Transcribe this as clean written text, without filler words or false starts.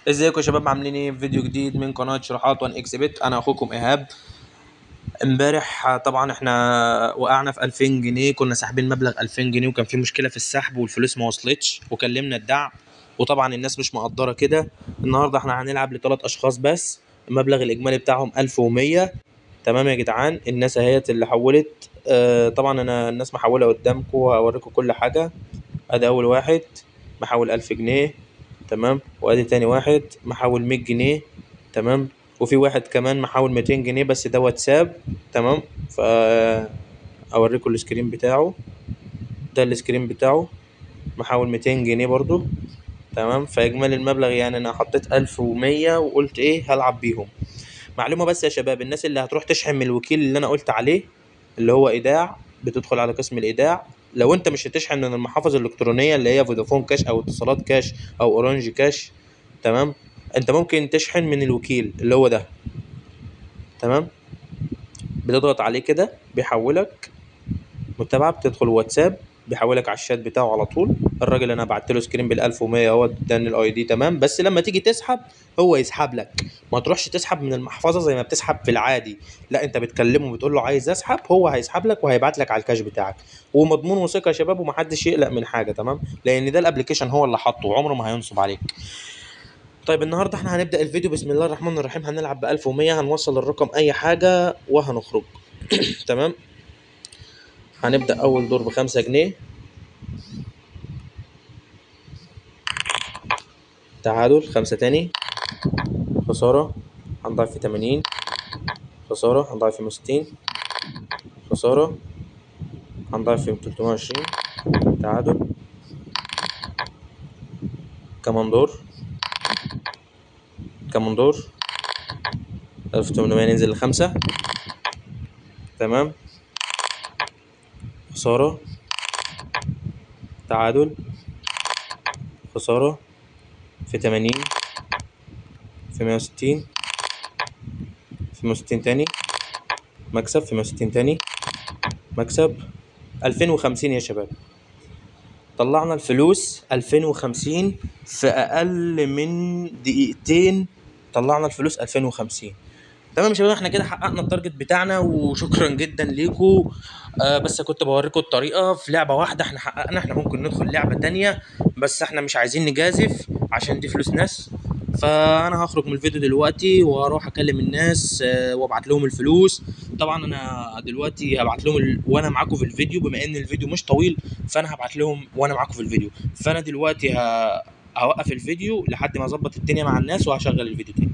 ازيكم يا شباب، عاملين ايه؟ في فيديو جديد من قناه شروحات 1 اكس بت. انا اخوكم ايهاب. امبارح طبعا احنا وقعنا في 2000 جنيه، كنا ساحبين مبلغ 2000 جنيه وكان في مشكله في السحب والفلوس ما وصلتش، وكلمنا الدعم وطبعا الناس مش مقدره كده. النهارده احنا هنلعب لثلاث اشخاص بس، المبلغ الاجمالي بتاعهم 1100. تمام يا جدعان، الناس اهيت اللي حولت. طبعا انا الناس محوله قدامكم، هوريكم كل حاجه. ادي اول واحد محول 1000 جنيه، تمام. وادي تاني واحد محول 100 جنيه، تمام. وفي واحد كمان محول 200 جنيه، بس ده واتساب، تمام. اوريكم السكرين بتاعه. ده السكرين بتاعه، محول 200 جنيه برضو، تمام. فاجمالي المبلغ يعني انا حطيت 1100 وقلت ايه هلعب بيهم. معلومة بس يا شباب، الناس اللي هتروح تشحن من الوكيل اللي انا قلت عليه، اللي هو ايداع، بتدخل على قسم الايداع. لو انت مش هتشحن من المحافظ الالكترونية اللي هي فودافون كاش او اتصالات كاش او اورنج كاش، تمام، انت ممكن تشحن من الوكيل اللي هو ده، تمام. بتضغط عليه كده بيحولك متابعة، بتدخل واتساب بيحولك على الشات بتاعه على طول. الراجل اللي انا بعت له سكرين بال 1100 هو اداني الاي دي، تمام. بس لما تيجي تسحب هو يسحب لك، ما تروحش تسحب من المحفظه زي ما بتسحب في العادي. لا، انت بتكلمه بتقول له عايز اسحب، هو هيسحب لك وهيبعت لك على الكاش بتاعك. ومضمون وثقه يا شباب، ومحدش يقلق من حاجه، تمام، لان ده الابلكيشن هو اللي حاطه وعمره ما هينصب عليك. طيب النهارده احنا هنبدا الفيديو بسم الله الرحمن الرحيم. هنلعب ب 1100، هنوصل الرقم اي حاجه وهنخرج. تمام. هنبدا اول دور ب5 جنيه، تعادل 5 تاني، خسارة، هنضيف في 80، خسارة هنضيف في 160، خسارة هنضيف في 320، تعادل. كمان دور، كمان دور، 1800 ننزل ل5، تمام. خسارة، تعادل، خسارة في 80، في 160، في 160 تاني، مكسب في 160 تاني، مكسب 2050 يا شباب. طلعنا الفلوس 2050 في أقل من دقيقتين، طلعنا الفلوس 2050. تمام يا شباب، احنا كده حققنا التارجت بتاعنا وشكرا جدا ليكم. بس كنت بوريكم الطريقة في لعبة واحدة احنا حققنا، احنا ممكن ندخل لعبة تانية بس احنا مش عايزين نجازف عشان دي فلوس ناس. فانا هخرج من الفيديو دلوقتي وهروح اكلم الناس وابعت لهم الفلوس. طبعا انا دلوقتي هبعت لهم وانا معاكم في الفيديو، بما ان الفيديو مش طويل فانا هبعت لهم وانا معاكم في الفيديو. فانا دلوقتي هوقف الفيديو لحد ما اظبط الدنيا مع الناس وهشغل الفيديو تاني.